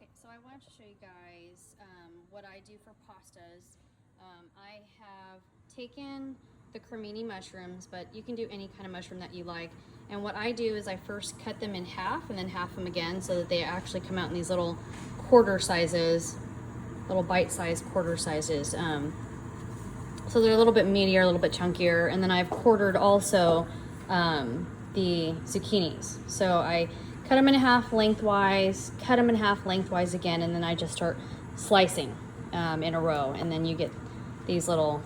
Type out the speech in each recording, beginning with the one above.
Okay, so I wanted to show you guys what I do for pastas. I have taken the Crimini mushrooms, but you can do any kind of mushroom that you like. And what I do is I first cut them in half and then half them again so that they actually come out in these little quarter sizes, little bite-sized quarter sizes. So they're a little bit meatier, a little bit chunkier. And then I've quartered also the zucchinis. So I cut them in half lengthwise, cut them in half lengthwise again, and then I just start slicing in a row. And then you get these little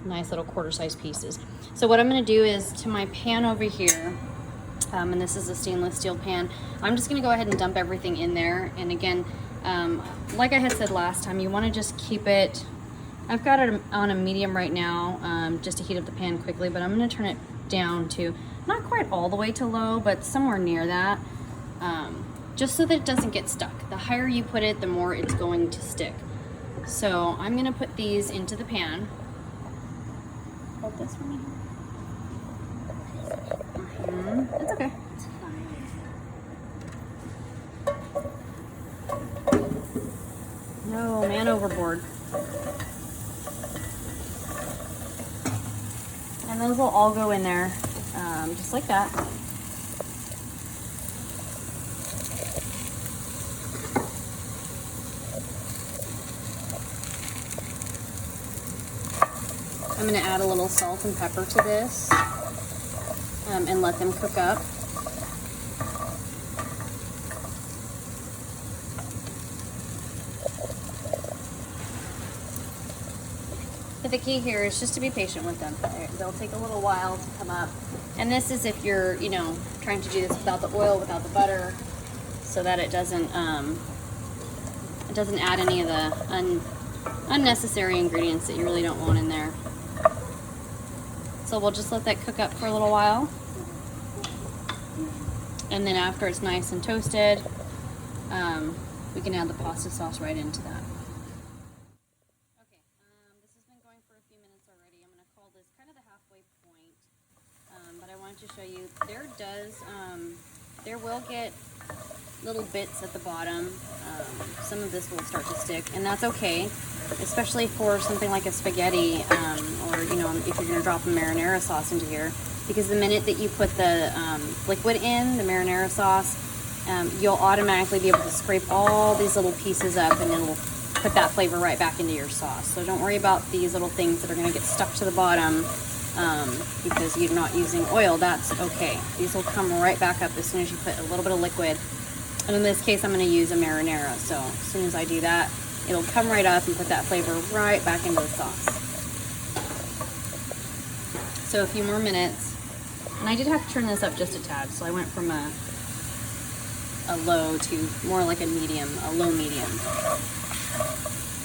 nice little quarter-sized pieces. So what I'm going to do is to my pan over here, and this is a stainless steel pan, I'm just going to go ahead and dump everything in there. And again, like I had said last time, you want to just keep it, I've got it on a medium right now, just to heat up the pan quickly, but I'm going to turn it down to not quite all the way to low, but somewhere near that, just so that it doesn't get stuck. The higher you put it, the more it's going to stick. So I'm going to put these into the pan. Hold this for me. It's okay. It's fine. No, man overboard. And those will all go in there, just like that. I'm going to add a little salt and pepper to this and let them cook up. But the key here is just to be patient with them. They'll take a little while to come up. And this is if you're, you know, trying to do this without the oil, without the butter, so that it doesn't add any of the unnecessary ingredients that you really don't want in there. So we'll just let that cook up for a little while. And then after it's nice and toasted, we can add the pasta sauce right into that. Okay, this has been going for a few minutes already. I'm going to call this kind of the halfway point. But I wanted to show you, there will get little bits at the bottom. Some of this will start to stick, and that's okay, especially for something like a spaghetti, or you know, if you're going to drop a marinara sauce into here, because the minute that you put the liquid in, the marinara sauce, you'll automatically be able to scrape all these little pieces up, and it'll put that flavor right back into your sauce. So don't worry about these little things that are going to get stuck to the bottom because you're not using oil. That's okay. These will come right back up as soon as you put a little bit of liquid. And in this case, I'm going to use a marinara. So as soon as I do that, it'll come right up and put that flavor right back into the sauce. So a few more minutes. And I did have to turn this up just a tad. So I went from a low to more like a medium, a low medium.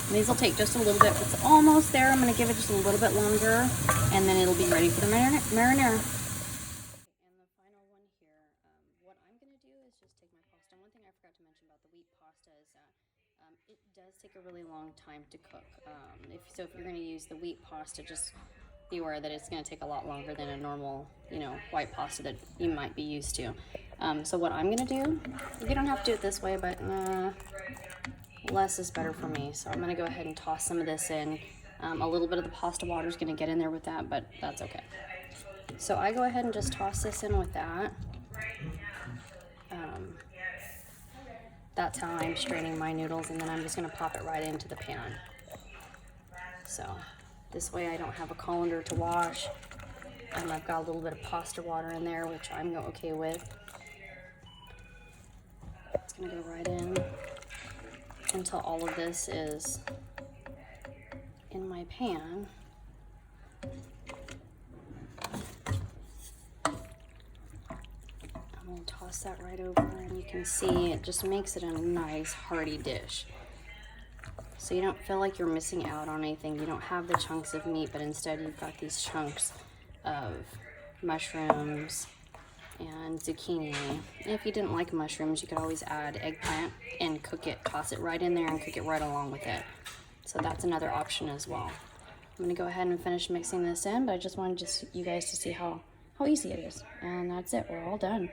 And these will take just a little bit. It's almost there. I'm going to give it just a little bit longer, and then it'll be ready for the marinara. And the final one here, what I'm going to do is just take my pasta. One thing I forgot to mention about the wheat pasta is that it does take a really long time to cook. So if you're going to use the wheat pasta, just be aware that it's going to take a lot longer than a normal, you know, white pasta that you might be used to. So what I'm going to do, you don't have to do it this way, but less is better for me. So I'm going to go ahead and toss some of this in. A little bit of the pasta water is going to get in there with that, but that's okay. So I go ahead and just toss this in with that. That's how I'm straining my noodles, and then I'm just going to pop it right into the pan. So this way I don't have a colander to wash. I've got a little bit of pasta water in there, which I'm okay with. It's going to go right in until all of this is in my pan. I'm going to toss that right over, and you can see it just makes it a nice hearty dish. So you don't feel like you're missing out on anything. You don't have the chunks of meat, but instead you've got these chunks of mushrooms and zucchini. And if you didn't like mushrooms, you could always add eggplant and cook it, toss it right in there and cook it right along with it. So that's another option as well. I'm going to go ahead and finish mixing this in, but I just wanted you guys to see how easy it is. And that's it. We're all done.